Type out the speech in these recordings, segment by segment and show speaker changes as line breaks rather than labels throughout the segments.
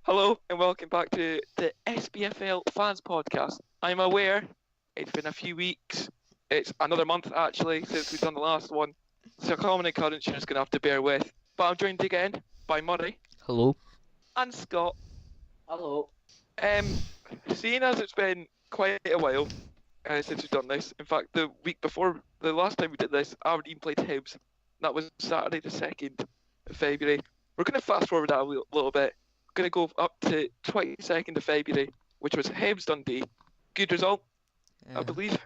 Hello and welcome back to the SPFL Fans Podcast. I'm aware it's been a few weeks. It's another month actually since we've done the last one. So common occurrence you're just going to have to bear with. But I'm joined again by Murray.
Hello.
And Scott.
Hello.
Seeing as it's been quite a while since we've done this. In fact, the week before the last time we did this, Aberdeen played Hibs. That was Saturday the 2nd of February. We're going to fast forward that a little bit. Going to go up to 22nd of February, which was Hibs Dundee. Good result, I believe,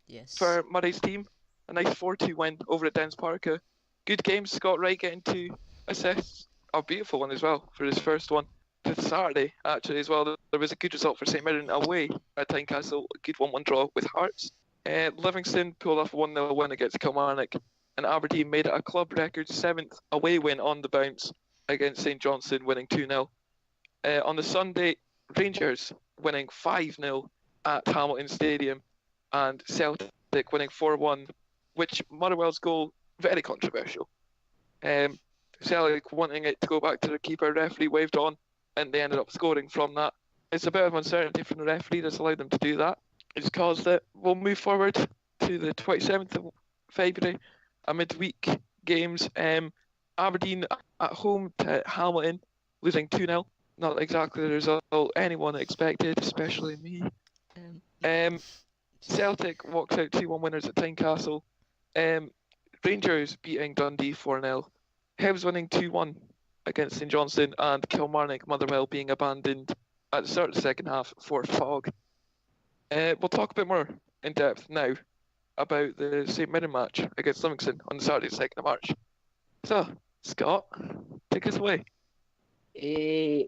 Yes.
for Murray's team. A nice 4-2 win over at Dens Parker. Good game. Scott Wright getting 2 assists. A beautiful one as well for his first one. To Saturday, actually, as well. There was a good result for St Mirren away at Tynecastle. A good 1-1 draw with Hearts. Livingston pulled off a 1-0 win against Kilmarnock. And Aberdeen made it a club record 7th away win on the bounce against St Johnstone, winning 2-0. On the Sunday, Rangers winning 5-0 at Hamilton Stadium and Celtic winning 4-1, which Motherwell's goal, very controversial. Celtic wanting it to go back to the keeper, referee waved on, and they ended up scoring from that. It's a bit of uncertainty from the referee that's allowed them to do that. It's caused that we'll move forward to the 27th of February, a midweek games. Aberdeen at home to Hamilton, losing 2-0. Not exactly the result anyone expected, especially me. Celtic walks out 2-1 winners at Tynecastle. Rangers beating Dundee 4-0. Hibs winning 2-1 against St Johnstone, and Kilmarnock Motherwell being abandoned at the start of the second half for fog. We'll talk a bit more in depth now about the St Mirren match against Livingston on Saturday the 2nd of March. So, Scott, take us away.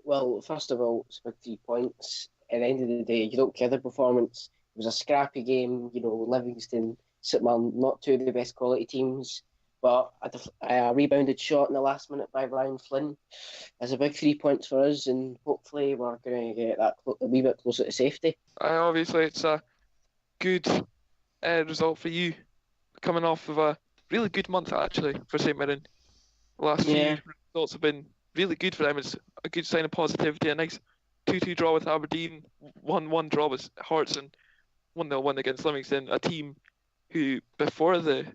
Well, first of all, it's about 3 points. At the end of the day, you don't care the performance. It was a scrappy game. Livingston, St Mirren, not two of the best quality teams. But a rebounded shot in the last minute by Ryan Flynn is a big 3 points for us, and hopefully we're going to get that a wee bit closer to safety.
Obviously, it's a good result for you, coming off of a really good month, actually, for St Mirren. The last few results have been really good for them. It's a good sign of positivity. A nice 2-2 draw with Aberdeen, 1-1 draw with Hearts, and 1-0 win against Livingston, a team who, before the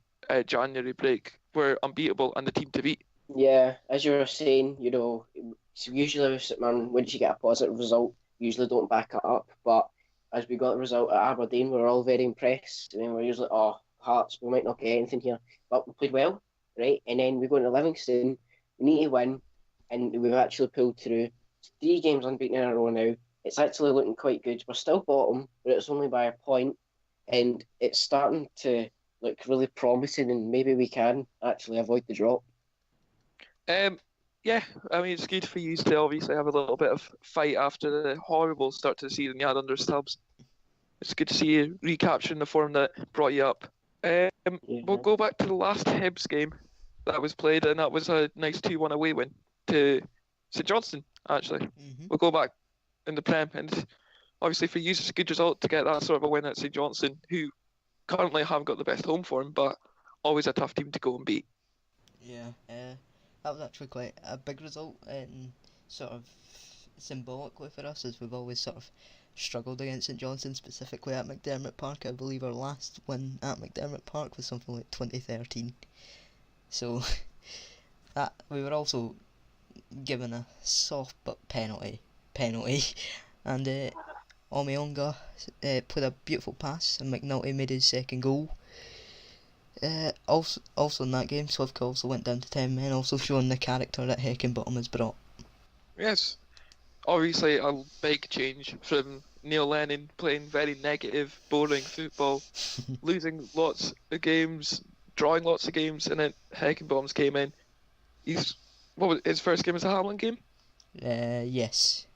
January break, were unbeatable and the team to beat.
Yeah, as you were saying, usually with St Mirren, once you get a positive result, you usually don't back it up. But as we got the result at Aberdeen, we were all very impressed. I mean, we're usually, Hearts, we might not get anything here. But we played well, right? And then we go into Livingston, we need to win, and we've actually pulled through 3 games unbeaten in a row now. It's actually looking quite good. We're still bottom, but it's only by a point, and it's starting to look really promising, and maybe we can actually avoid the drop.
Yeah, I mean, it's good for you to obviously have a little bit of fight after the horrible start to the season you had under Stubbs. It's good to see you recapturing the form that brought you up. We'll go back to the last Hibs game that was played, and that was a nice 2-1 away win to St Johnstone, actually.
Mm-hmm.
We'll go back in the Prem, and obviously for you it's a good result to get that sort of a win at St Johnstone, who currently haven't got the best home form, but always a tough team to go and beat.
Yeah, that was actually quite a big result, and sort of symbolically for us, as we've always sort of struggled against St Johnstone, specifically at McDermott Park. I believe our last win at McDermott Park was something like 2013. So that we were also given a soft but penalty, and Omionga played a beautiful pass, and McNulty made his second goal. Also in that game, Slivka also went down to 10 men, also showing the character that Heckingbottom has brought.
Yes, obviously a big change from Neil Lennon playing very negative, boring football, losing lots of games, drawing lots of games, and then Heckingbottom's came in. His first game was a Hamlin game?
Yes.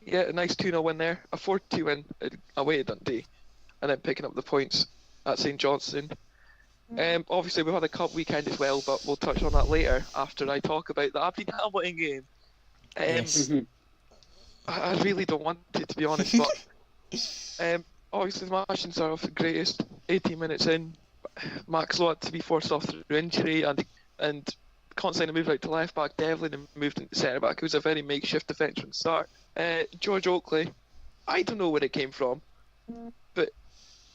Yeah, a nice 2-0 win there, a 4-2 win away at Dundee, and then picking up the points at St Johnstone. Obviously we've had a cup weekend as well, but we'll touch on that later after I talk about the Aberdeen Hamilton game.
Yes.
I really don't want it, to be honest, but obviously the match didn't start off the greatest. 18 minutes in, Max Lowe had to be forced off through injury, and Constantine moved out to left back, Devlin and moved into centre back. It was a very makeshift defence from the start. George Oakley, I don't know where it came from, but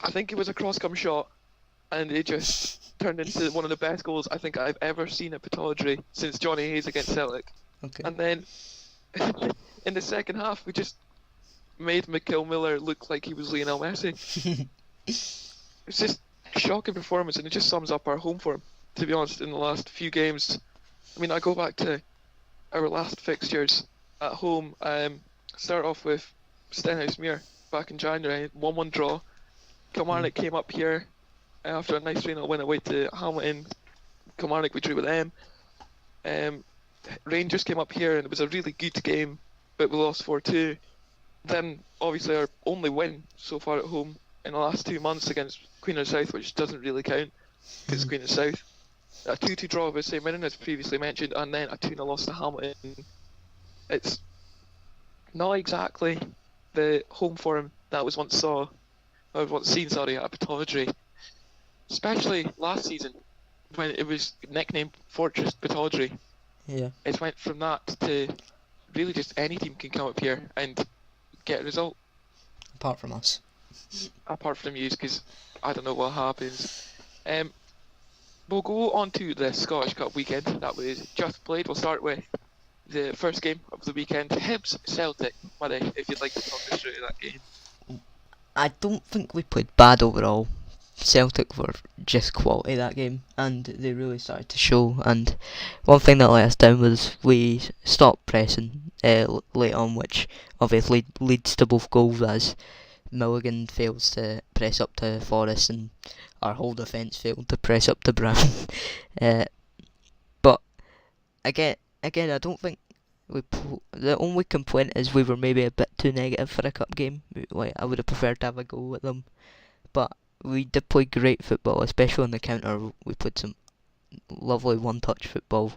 I think it was a cross-come shot, and it just turned into one of the best goals I think I've ever seen at Pittodrie since Johnny Hayes against Celtic.
Okay.
And then in the second half, we just made Mikael Miller look like he was Lionel Messi. It's just a shocking performance, and it just sums up our home form, to be honest, in the last few games. I mean, I go back to our last fixtures at home. Start off with Stenhousemuir back in January, 1-1 draw. Kilmarnock came up here after a nice 3-0 win away to Hamilton. Kilmarnock, we drew with them. Rangers came up here and it was a really good game, but we lost 4-2. Then, obviously, our only win so far at home in the last 2 months against Queen of the South, which doesn't really count because Queen of the South. A 2-2 draw with St Mirren, as previously mentioned, and then a 2-0 loss to Hamilton. It's not exactly the home form that was once seen at Pittodrie, especially last season when it was nicknamed Fortress Pittodrie.
Yeah.
It went from that to really just any team can come up here and get a result.
Apart from us.
Apart from you, because I don't know what happens. We'll go on to the Scottish Cup weekend that was just played. We'll start with the first game of the weekend, Hibs Celtic. Murray, if you'd like to talk us through that game.
I don't think we played bad overall. Celtic were just quality that game, and they really started to show. And one thing that let us down was we stopped pressing late on, which obviously leads to both goals, as Milligan fails to press up to Forrest and our whole defence failed to press up to Brown. But again, I don't think the only complaint is we were maybe a bit too negative for a cup game. Like, I would have preferred to have a goal with them, but we did play great football, especially on the counter. We played some lovely one-touch football,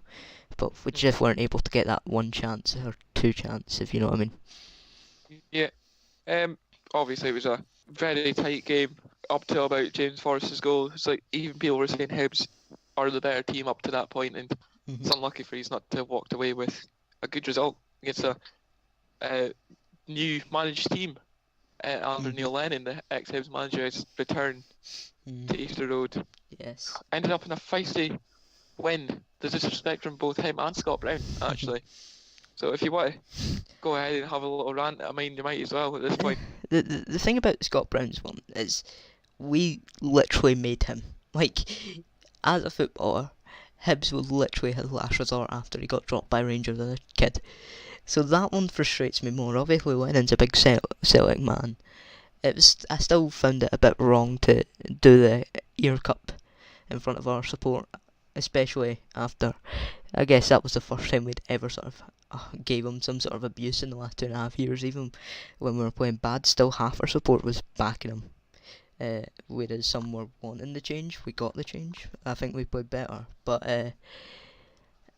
but we just weren't able to get that one chance or two chance, if you know what I mean.
Yeah. Obviously, it was a very tight game up till about James Forrest's goal. It's like even people were saying Hibs are the better team up to that point, and it's unlucky for he's not to have walked away with a good result against a new managed team under Neil Lennon, the ex-Hibs manager, has returned to Easter Road.
Yes.
Ended up in a feisty win. There's disrespect from both him and Scott Brown, actually. So if you want to go ahead and have a little rant, I mean, you might as well at this point.
The thing about Scott Brown's one is we literally made him. Like, as a footballer, Hibs was literally his last resort after he got dropped by Rangers as a kid. So that one frustrates me more. Obviously, Lennon's a big Celtic man. I still found it a bit wrong to do the Ear Cup in front of our support, especially after, I guess that was the first time we'd ever sort of gave him some sort of abuse in the last 2.5 years. Even when we were playing bad, still half our support was backing him. Whereas some were wanting the change, we got the change. I think we played better. But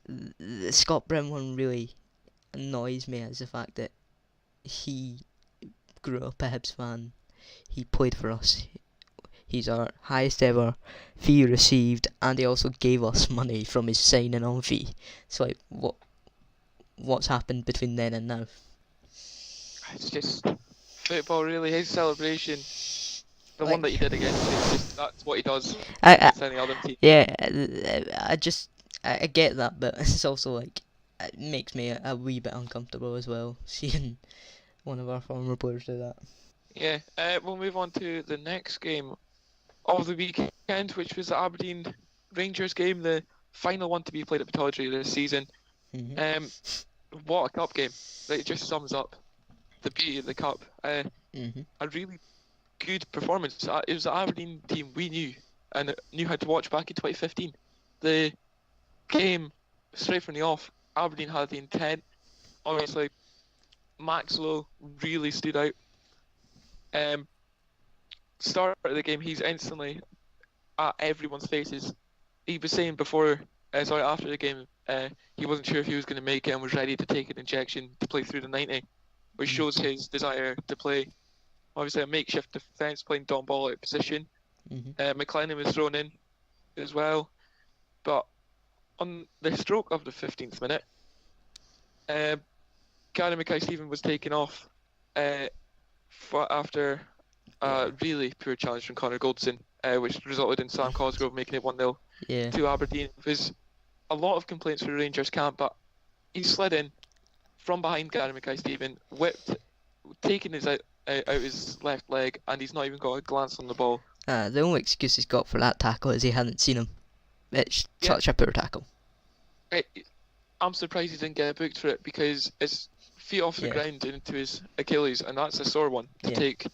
the Scott Brown one really annoys me, as the fact that he grew up a Hibs fan. He played for us. He's our highest ever fee received, and he also gave us money from his signing on fee. So like, what's happened between then and now?
It's just football, really. His celebration, the one that he did against, it's just, that's what he does against any other team.
Yeah, I get that, but it's also like, it makes me a wee bit uncomfortable as well, seeing one of our former players do that.
Yeah, we'll move on to the next game of the weekend, which was the Aberdeen Rangers game, the final one to be played at Pittodrie this season. What a cup game! It just sums up the beauty of the cup. A really good performance. It was the Aberdeen team we knew and knew how to watch back in 2015. The game, straight from the off, Aberdeen had the intent. Obviously, Max Lowe really stood out. Start of the game, he's instantly at everyone's faces. He was saying after the game, he wasn't sure if he was going to make it and was ready to take an injection to play through the 90, which shows his desire to play. Obviously, a makeshift defence, playing Don Ball out of position. McLennan was thrown in as well, but on the stroke of the 15th minute, Gary Mackay-Steven was taken off after a really poor challenge from Connor Goldson, which resulted in Sam Cosgrove making it 1-0 to Aberdeen. It was a lot of complaints for Rangers camp, but he slid in from behind Gary Mackay-Steven, taking his out his left leg, and he's not even got a glance on the ball.
The only excuse he's got for that tackle is he hadn't seen him. It's such a poor tackle.
I'm surprised he didn't get booked for it, because it's feet off the ground into his Achilles, and that's a sore one to take.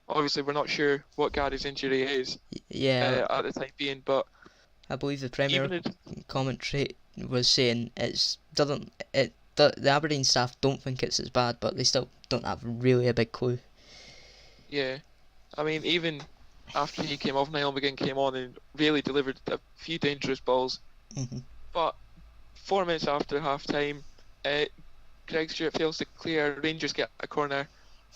Obviously, we're not sure what Gary's injury is at the time being, but
I believe the Premier commentary was saying the Aberdeen staff don't think it's as bad, but they still don't have really a big clue.
Yeah, I mean, even after he came off, Niall McGinn came on and really delivered a few dangerous balls. But 4 minutes after half time, Greg Stewart fails to clear. Rangers get a corner.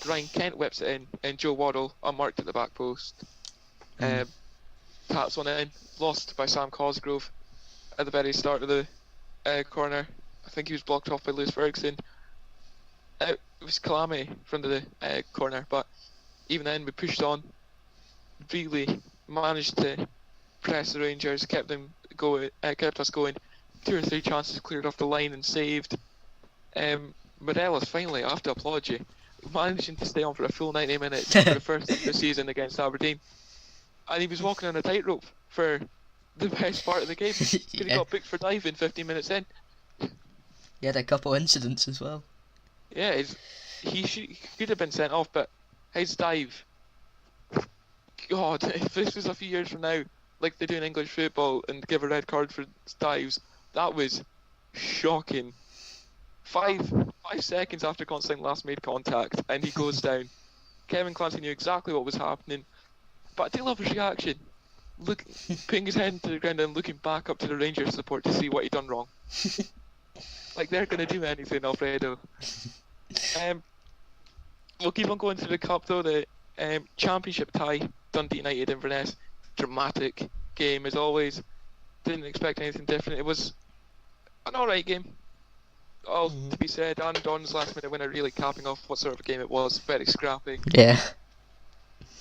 Ryan Kent whips it in, and Joe Waddle, unmarked at the back post, taps on it in. Lost by Sam Cosgrove at the very start of the corner. I think he was blocked off by Lewis Ferguson. It was Kalame from the corner, but even then we pushed on. Really managed to press the Rangers, kept us going. 2 or 3 chances cleared off the line and saved. Morelos finally, I have to applaud you, managing to stay on for a full 90 minutes for the first time of the season against Aberdeen. And he was walking on a tightrope for the best part of the game. He got booked for diving 15 minutes in.
He had a couple incidents as well.
Yeah, he could have been sent off, but his dive, God, if this was a few years from now, like they do in English football and give a red card for dives, that was shocking. 5 seconds after Constantine last made contact, and he goes down. Kevin Clancy knew exactly what was happening, but I do love his reaction. Putting his head into the ground and looking back up to the Rangers support to see what he'd done wrong. Like they're going to do anything, Alfredo. We'll keep on going to the cup though. The championship tie, Dundee United Inverness. Dramatic game as always. Didn't expect anything different. It was an alright game. All to be said, and Don's last minute winner really capping off what sort of a game it was. Very scrappy.
Yeah.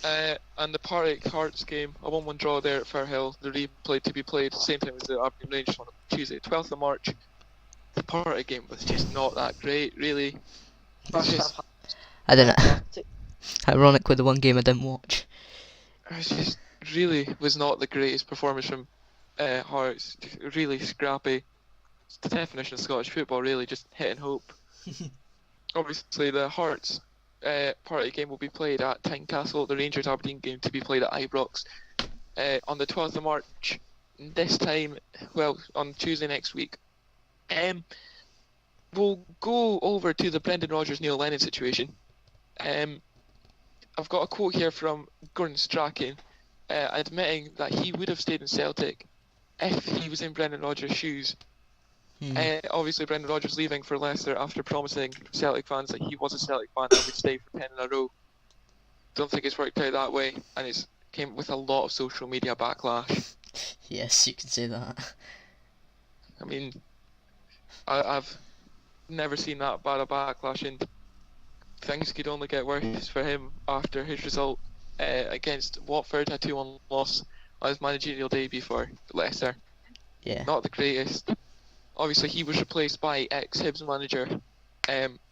And the Partick Hearts game, a 1-1 draw there at Firhill. The replay to be played same time as the Aberdeen Rangers one on Tuesday, 12th of March. The Partick game was just not that great, really.
I don't know. Ironically, the one game I didn't watch.
It was just really was not the greatest performance from Hearts. Really scrappy. It's the definition of Scottish football, really, just hit and hope. Obviously, the Hearts Partick game will be played at Tynecastle. The Rangers Aberdeen game to be played at Ibrox on the 12th of March. This time, well, on Tuesday next week. We'll go over to the Brendan Rodgers Neil Lennon situation. I've got a quote here from Gordon Strachan admitting that he would have stayed in Celtic if he was in Brendan Rodgers' shoes. Obviously, Brendan Rodgers leaving for Leicester after promising Celtic fans that he was a Celtic fan and would stay for 10 in a row. Don't think it's worked out that way, and it's came with a lot of social media backlash.
Yes, you can say that.
I mean, I've never seen that bad a backlash, and things could only get worse for him after his result against Watford, a 2-1 loss on his managerial debut for Leicester.
Yeah.
Not the greatest. Obviously, he was replaced by ex-Hibs manager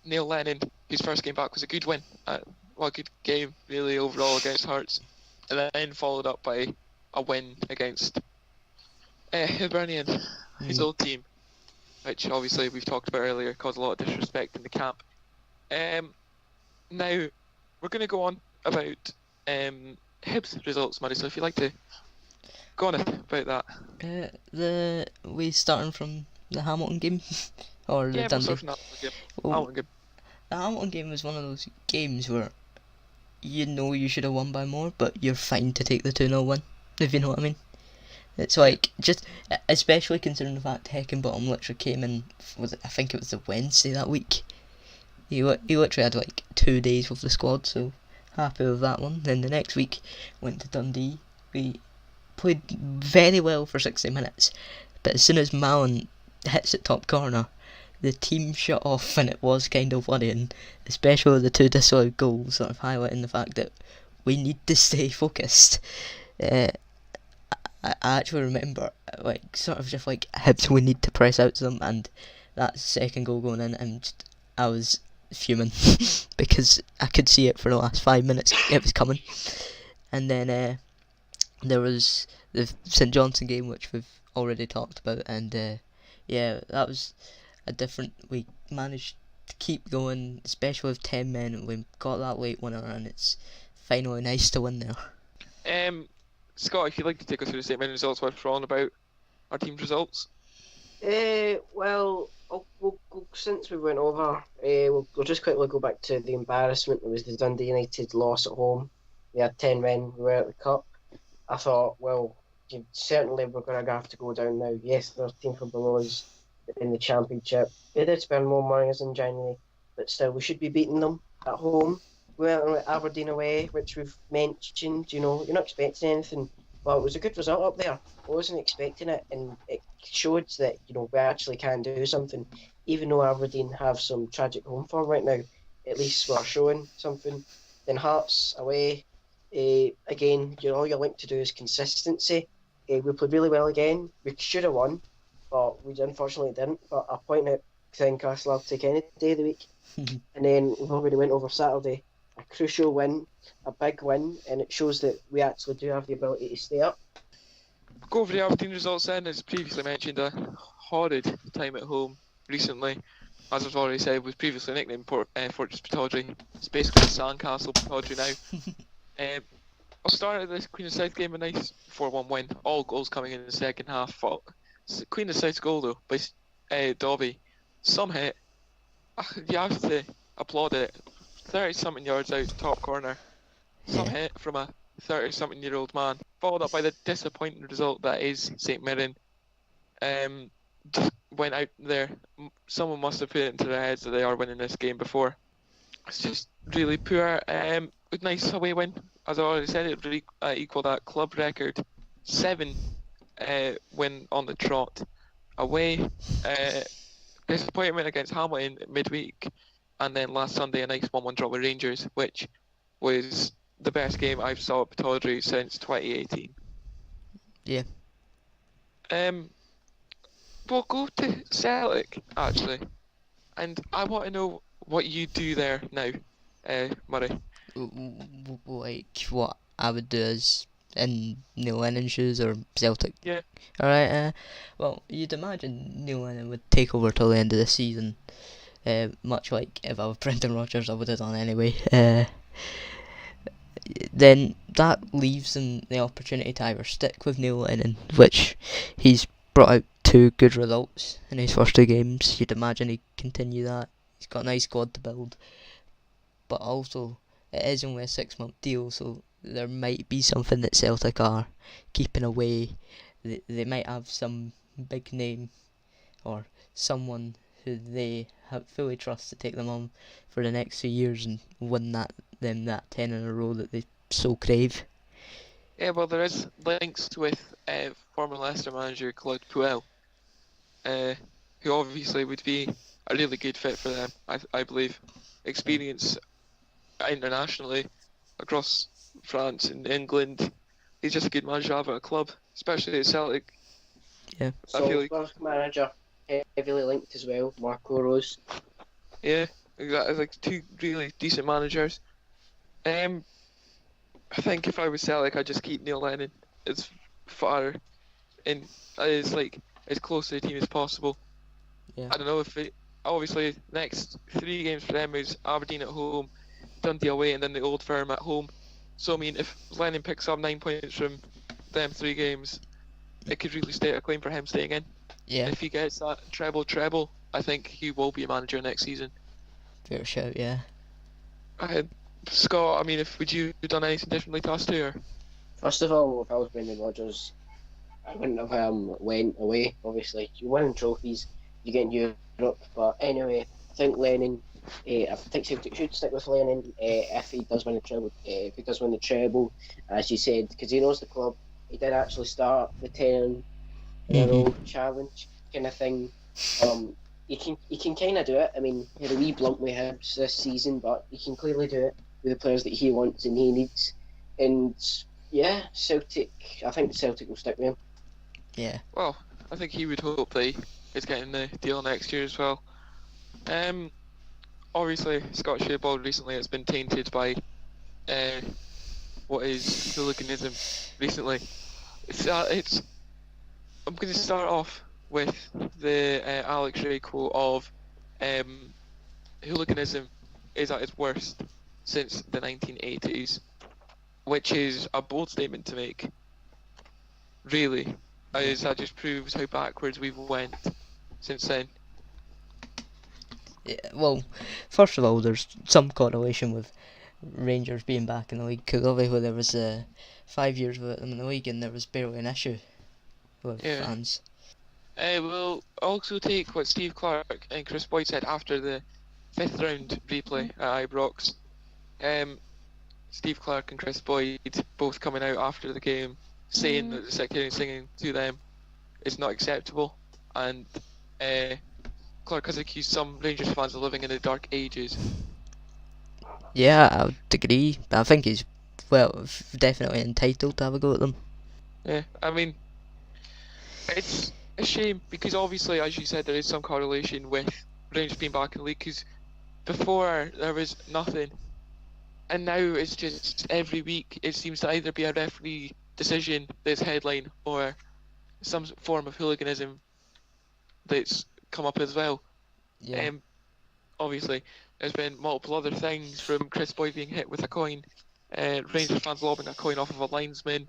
Neil Lennon, whose first game back was a good win. Well, a good game, really, overall against Hearts. And then followed up by a win against Hibernian, his old team, which obviously we've talked about earlier, caused a lot of disrespect in the camp. Now, we're going to go on about Hibs results, Muddy, so if you'd like to go on about that.
We starting from the Hamilton game? Or the Dundee?
We'll start from the Hamilton game.
The Hamilton game was one of those games where you know you should have won by more, but you're fine to take the 2-0 win, if you know what I mean. It's like, just, especially considering the fact Heckingbottom literally came in, I think it was the Wednesday that week. He literally had like 2 days with the squad, so happy with that one. Then the next week, went to Dundee. We played very well for 60 minutes, but as soon as Mallon hits it top corner, the team shut off, and it was kind of worrying, especially with the two disallowed goals, sort of highlighting the fact that we need to stay focused. I actually remember, like, sort of just like, Hibs, we need to press out to them, and that second goal going in, and I was fuming because I could see it for the last 5 minutes, it was coming. And then there was the St Johnstone game, which we've already talked about, and yeah, that was a different, we managed to keep going, especially with 10 men, and we got that late winner, and it's finally nice to win there.
Scott, if you'd like to take us through the statement results while we're on about our team's results.
Well, we'll since we went over, we'll just quickly go back to the embarrassment. It was the Dundee United loss at home. We had 10 men, we were at the Cup. I thought, well, certainly we're going to have to go down now. Yes, there's a team from below us in the Championship. They did spend more money as in January, but still, we should be beating them at home. We went with Aberdeen away, which we've mentioned. You know, you're not expecting anything, but it was a good result up there. I wasn't expecting it, and it showed that, you know, we actually can do something. Even though Aberdeen have some tragic home form right now, at least we're showing something. Then Hearts away, again, you know, all you're linked to do is consistency. We played really well again. We should have won, but we unfortunately didn't. But a point at Tynecastle I'll take any day of the week. And then we've already went over Saturday. A crucial win, a big win, and it shows that we actually do have the ability to stay up.
Go over the Aberdeen results then. As previously mentioned, a horrid time at home recently. As I've already said, was previously nicknamed Fortress Pittodrie. It's basically Sandcastle Pittodrie now. I'll start at this Queen of South game, a nice 4-1 win. All goals coming in the second half. Queen of South's goal though by Dobby. Some hit. You have to applaud it. 30-something yards out, top corner. Some hit from a 30-something-year-old man. Followed up by the disappointing result that is St Mirren. Just went out there. Someone must have put it into their heads that they are winning this game before. It's just really poor. A nice away win. As I already said, it really equalled that club record. 7 win on the trot. Away. Disappointment against Hamilton midweek. And then last Sunday, a nice 1-1 draw with Rangers, which was the best game I've saw at Pittodrie since 2018.
Yeah.
We'll go to Celtic, actually. And I want to know what you do there now, Murray.
Like, what I would do is in Neil Lennon's shoes or Celtic.
Yeah.
Alright, well, you'd imagine Neil Lennon would take over till the end of the season. Much like if I was Brendan Rodgers, I would have done anyway. Then that leaves him the opportunity to either stick with Neil Lennon, which he's brought out 2 good results in his first 2 games. You'd imagine he'd continue that. He's got a nice squad to build, but also it is only a 6-month deal, so there might be something that Celtic are keeping away. They might have some big name or someone who they have fully trust to take them on for the next few years and win that 10 in a row that they so crave.
Yeah, well, there is links with former Leicester manager Claude Puel, who obviously would be a really good fit for them, I believe. Experience internationally across France and England. He's just a good manager to have at a club, especially at Celtic.
Yeah.
So, Celtic manager, heavily linked as well, Marco Rose.
Yeah, exactly. Like 2 really decent managers. I think if I was Celtic, I'd just keep Neil Lennon as far in as close to the team as possible.
Yeah.
I don't know if obviously next 3 games for them is Aberdeen at home, Dundee away, and then the Old Firm at home. So I mean, if Lennon picks up 9 points from them 3 games, it could really state a claim for him staying in.
Yeah.
If he gets that treble, I think he will be a manager next season.
Fair shout, yeah.
Scott, I mean, would you have done anything differently to us too? Or?
First of all, if I was Brendan Rodgers, I wouldn't have went away. Obviously, you're winning trophies, you get in Europe. But anyway, I think Lennon. I think Celtic should stick with Lennon if he does win the treble. If he does win the treble, as you said, because he knows the club. He did actually start the 10 in a row challenge kind of thing. He can kind of do it. I mean, he had a wee blunt with Hibs this season, but he can clearly do it with the players that he wants and he needs. And yeah, Celtic. I think Celtic will stick with him.
Yeah.
Well, I think he would hope that he is getting the deal next year as well. Obviously, Scottish football recently has been tainted by what is hooliganism recently. I'm going to start off with the Alex Ray quote of hooliganism is at its worst since the 1980s, which is a bold statement to make, really, as that just proves how backwards we've went since then.
Yeah, well, first of all, there's some correlation with Rangers being back in the league, because obviously there was 5 years without them in the league and there was barely an issue with fans.
We'll also take what Steve Clark and Chris Boyd said after the 5th round replay at Ibrox. Steve Clark and Chris Boyd both coming out after the game saying that the secretary singing to them is not acceptable, and Clark has accused some Rangers fans of living in the dark ages.
Yeah, I would agree. I think he's, well, definitely entitled to have a go at them.
Yeah, I mean, it's a shame because obviously, as you said, there is some correlation with Rangers being back in the league, because before there was nothing, and now it's just every week it seems to either be a referee decision that's headline or some form of hooliganism that's come up as well.
Yeah.
Obviously, there's been multiple other things, from Chris Boyd being hit with a coin, Rangers fans lobbing a coin off of a linesman.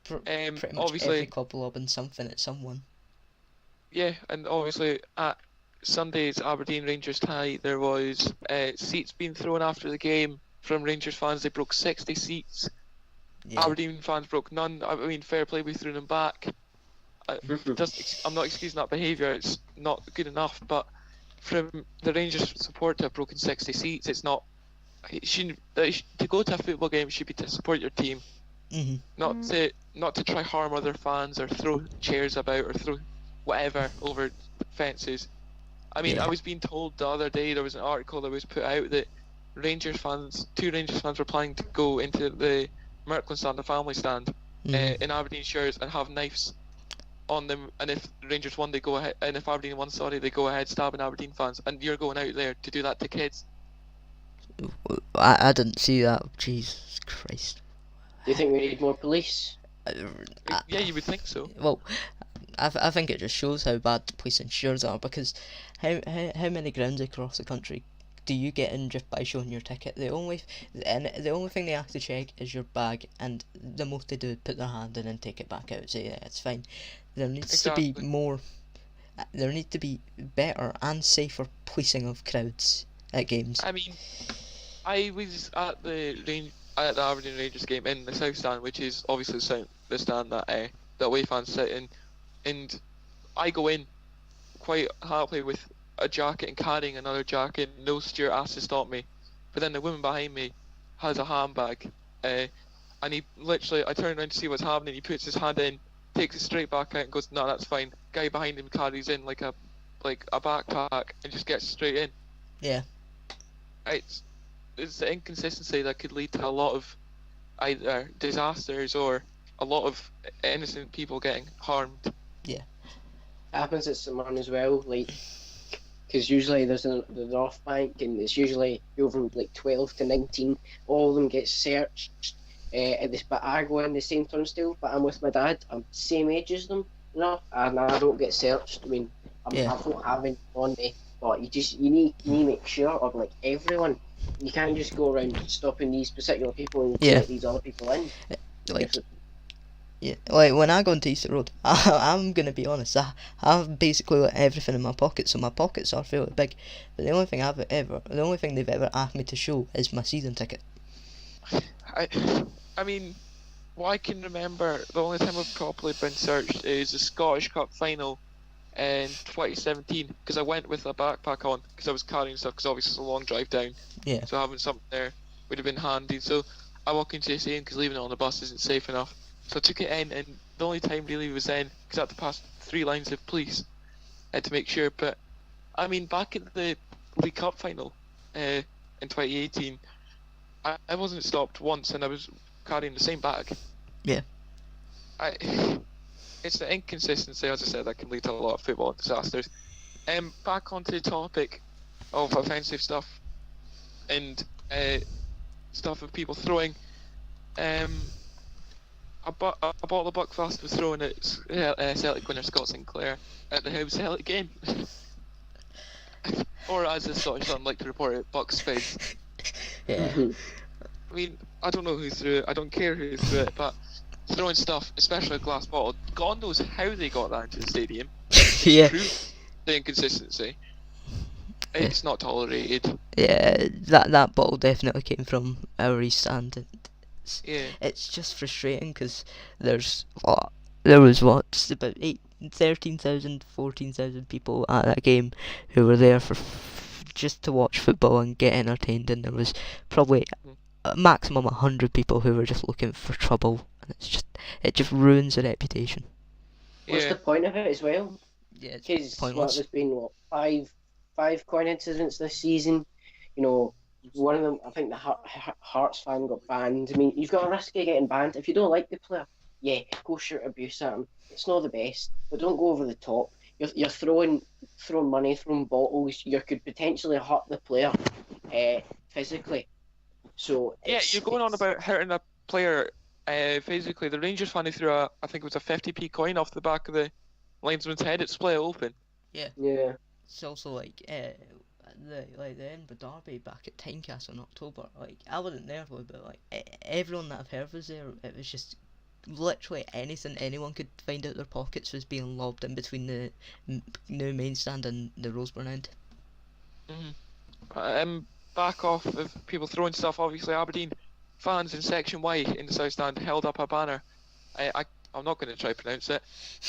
Pretty much
obviously,
every club lobbing something at someone.
Yeah, and obviously at Sunday's Aberdeen Rangers tie, there was seats being thrown after the game from Rangers fans. They broke 60 seats.
Yeah.
Aberdeen fans broke none. I mean, fair play, we threw them back. I'm not excusing that behaviour, it's not good enough, but from the Rangers support to have broken 60 seats, it's not. To go to a football game should be to support your team, not to try harm other fans or throw chairs about or throw whatever over fences. I mean, I was being told the other day, there was an article that was put out that two Rangers fans were planning to go into the Merkland stand, the family stand, in Aberdeen shirts and have knives on them, and if Rangers won, they go ahead, and if Aberdeen won, they go ahead stabbing Aberdeen fans, and you're going out there to do that to kids.
I didn't see that. Jesus Christ.
Do you think we need more police?
Yeah, you would think so.
Well, I think it just shows how bad the police insurers are, because how many grounds across the country do you get in just by showing your ticket? The only thing they have to check is your bag, and the most they do is put their hand in and take it back out and say, yeah, it's fine. There needs to be more. There need to be better and safer policing of crowds at games.
I mean, I was at the Aberdeen Rangers game in the South Stand, which is obviously the stand that away fans sit in, and I go in quite happily with a jacket and carrying another jacket. No steward asked to stop me, but then the woman behind me has a handbag, and he literally, I turn around to see what's happening. He puts his hand in, takes it straight back out, and goes, "No, that's fine." Guy behind him carries in like a backpack and just gets straight in.
Yeah.
It's the inconsistency that could lead to a lot of either disasters or a lot of innocent people getting harmed.
Yeah.
It happens at St Mirren as well, like, because usually there's the North Bank, and it's usually over like 12 to 19. All of them get searched at this, but I go in the same turnstile, but I'm with my dad. I'm the same age as them, you know, and I don't get searched. I mean, I don't have it on me, but you need to make sure of like everyone. You can't just go around stopping these particular people and let these other people in.
Like when I go into Easter Road, I'm gonna be honest. I have basically got everything in my pockets, so my pockets are fairly big. But the only thing they've ever asked me to show is my season ticket.
I mean, what I can remember, the only time I've properly been searched is the Scottish Cup final in 2017, because I went with a backpack on because I was carrying stuff, because obviously it's a long drive down.
Yeah.
So having something there would have been handy. So I walk into the stadium because leaving it on the bus isn't safe enough. So I took it in, and the only time really was then, because I had to pass 3 lines of police to make sure. But I mean, back at the League Cup final in 2018, I wasn't stopped once, and I was carrying the same bag.
Yeah.
It's the inconsistency, as I said, that can lead to a lot of football disasters. Back onto the topic of offensive stuff and stuff of people throwing. A bottle of Buckfast was thrown at Celtic winner Scott Sinclair at the Hibs Celtic game. Or as the Scottish Sun like to report it, Bucks Fizz.
Yeah.
I mean, I don't know who threw it, I don't care who threw it, but throwing stuff, especially a glass bottle, God knows how they got that into the stadium.
Yeah.
The inconsistency. It's not tolerated.
Yeah, that bottle definitely came from our East Stand. And
Yeah.
it's just frustrating because there was about 13,000, 14,000 people at that game who were there for just to watch football and get entertained, and there was probably a maximum 100 people who were just looking for trouble, and it just ruins the reputation.
What's the point of it as well?
Yeah, it's
Because
pointless.
there's been five coin incidents this season. You know, one of them, I think the Hearts fan got banned. I mean, you've got a risk of getting banned if you don't like the player. Yeah, go shoot abuse at him. It's not the best, but don't go over the top. You're throwing money, throwing bottles. You could potentially hurt the player physically. So
yeah, you're going on about hurting a player. Physically, the Rangers fan who threw I think it was a 50p coin off the back of the linesman's head. It split open.
Yeah.
Yeah.
It's also like the Edinburgh Derby back at Tynecastle in October. Like, I wasn't there for it, but like everyone that I've heard was there. It was just literally anything anyone could find out their pockets was being lobbed in between the new main stand and the Roseburn end.
Back off of people throwing stuff. Obviously, Aberdeen fans in Section Y in the South Stand held up a banner. I'm not going to try to pronounce it.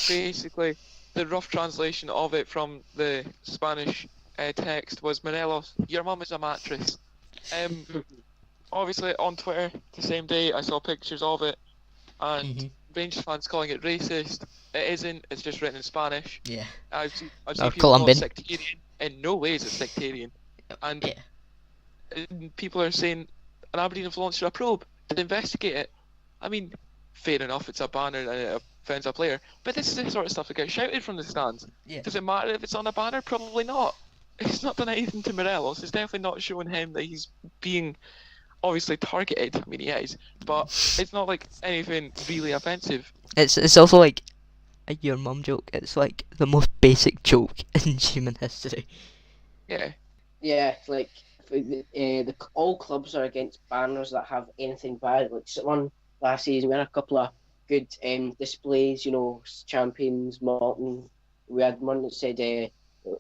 Basically, the rough translation of it from the Spanish text was "Morelos, your mum is a mattress." Obviously, on Twitter the same day, I saw pictures of it, and Rangers fans calling it racist. It isn't. It's just written in Spanish.
Yeah.
I've seen
Or
people
Colombian.
call it sectarian. In no way is it sectarian. And people are saying an Aberdeen have launched a probe to investigate it. I mean, fair enough, it's a banner and it offends a player, but this is the sort of stuff that gets shouted from the stands.
Yeah.
Does it matter if it's on a banner? Probably not. It's not done anything to Morelos. It's definitely not showing him that he's being obviously targeted. I mean, he is, but it's not like anything really offensive.
It's also like a your mum joke. It's like the most basic joke in human history.
Yeah.
Yeah, like all clubs are against banners that have anything bad. Like someone last season, we had a couple of good displays. You know, champions, Morton. We had one that said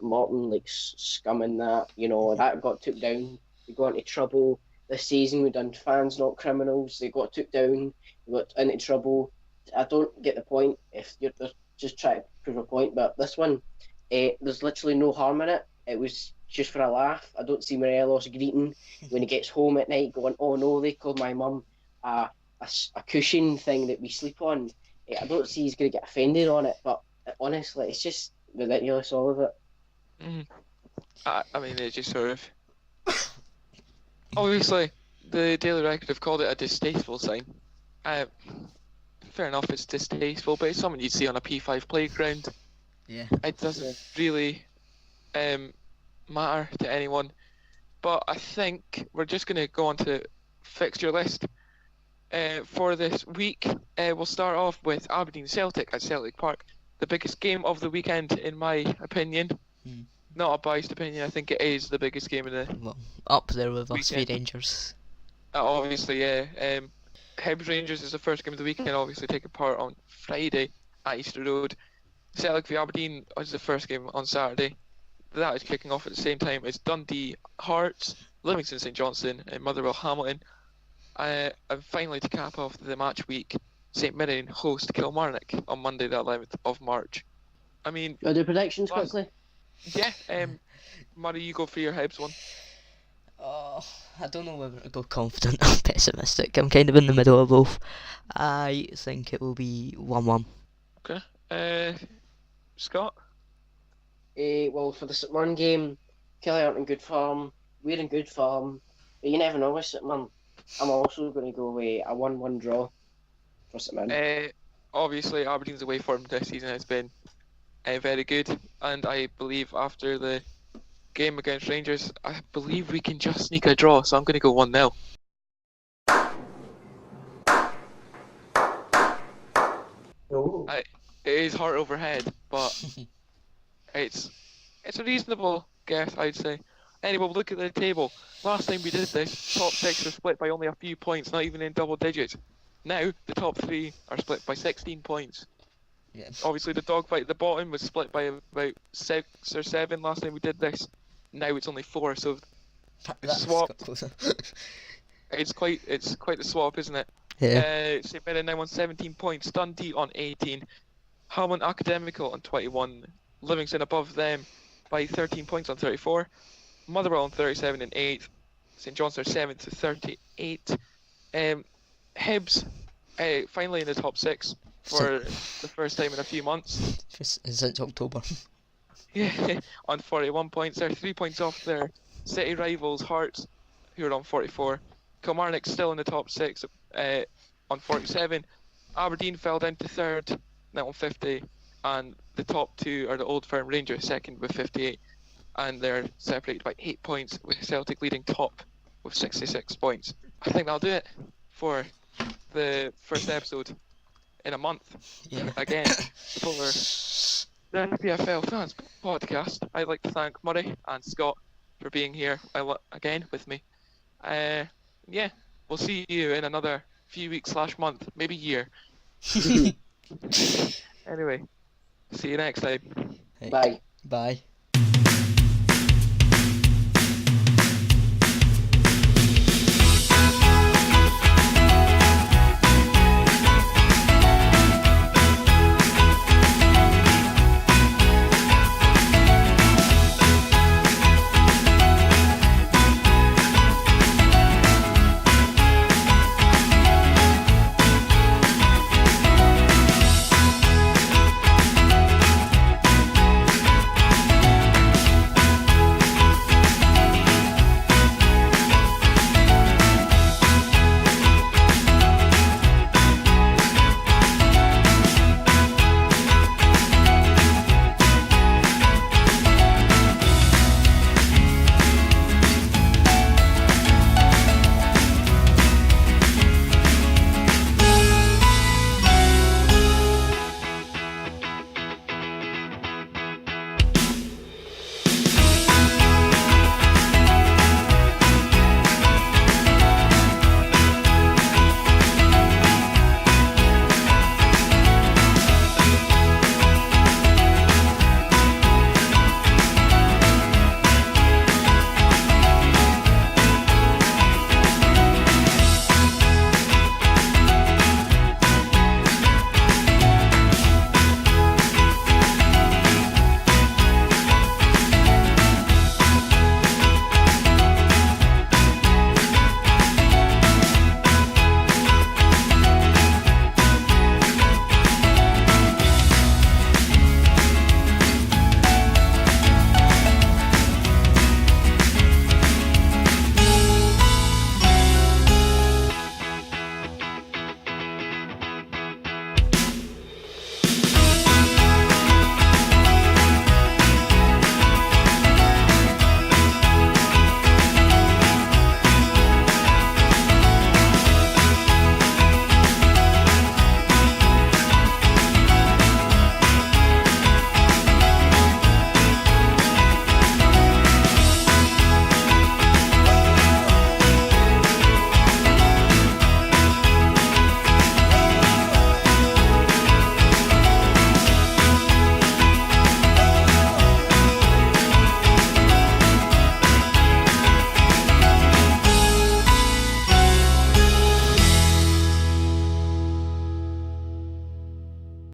Morton like scumming that. You know, that got took down. We got into trouble this season. We done fans not criminals. They got took down. We got into trouble. I don't get the point if you're just trying to prove a point. But this one, there's literally no harm in it. It was just for a laugh. I don't see Morelos greeting when he gets home at night going, "Oh no, they called my mum a cushion thing that we sleep on." I don't see he's going to get offended on it, but honestly, it's just ridiculous, all of it.
I mean, it's just sort of... Obviously, the Daily Record have called it a distasteful sign. Fair enough, it's distasteful, but it's something you'd see on a P5 playground.
Yeah.
It doesn't really matter to anyone. But I think we're just going to go on to fixture list for this week. We'll start off with Aberdeen Celtic at Celtic Park. The biggest game of the weekend, in my opinion. Not a biased opinion, I think it is the biggest game of the
Well, up there with us
weekend.
Rangers.
Obviously, yeah. Hibs Rangers is the first game of the weekend, obviously taking part on Friday at Easter Road. Celtic v Aberdeen is the first game on Saturday. That is kicking off at the same time as Dundee Hearts, Livingston St Johnstone and Motherwell Hamilton. And finally, to cap off the match week, St Mirren host Kilmarnock on Monday the 11th of March. I mean...
I'll do predictions quickly.
Yeah, Murray, you go for your Hibs one.
Oh, I don't know whether to go confident or pessimistic. I'm kind of in the middle of both. I think it will be 1-1.
Scott?
Well, for the St Mirren game, Kelly aren't in good form. We're in good form. But you never know with St Mirren. I'm also going to go away a 1-1 draw for St Mirren.
Obviously, Aberdeen's away form this season has been very good, and I believe after the game against Rangers, I believe we can just sneak a draw, so I'm going to go 1-0.
Oh.
It is heart over head, but it's a reasonable guess, I'd say. Anyway, we'll look at the table. Last time we did this, top 6 were split by only a few points, not even in double digits. Now, the top 3 are split by 16 points.
Yeah.
Obviously, the dogfight at the bottom was split by about 6 or 7 last time we did this. Now it's only 4, so
That's
swap.
got closer.
It's quite the swap, isn't it?
Yeah.
St Mirren now on 17 points, Dundee on 18, Halman Academical on 21, Livingston above them by 13 points on 34, Motherwell on 37 and 8th, St John's are 7th to 38. Hibs finally in the top 6 for the first time in a few months.
Since October.
Yeah, on 41 points. They're 3 points off their city rivals Hearts, who are on 44. Kilmarnock still in the top 6 on 47. Aberdeen fell down to 3rd, now on 50. And the top 2 are the Old Firm Rangers, 2nd with 58. And they're separated by 8 points, with Celtic leading top with 66 points. I think that'll do it for the first episode in a month.
Yeah.
Again, for the SPFL Fans Podcast. I'd like to thank Murray and Scott for being here again with me. Yeah, we'll see you in another few weeks / month, maybe year. Anyway, see you next time.
Hey,
Bye.
Bye.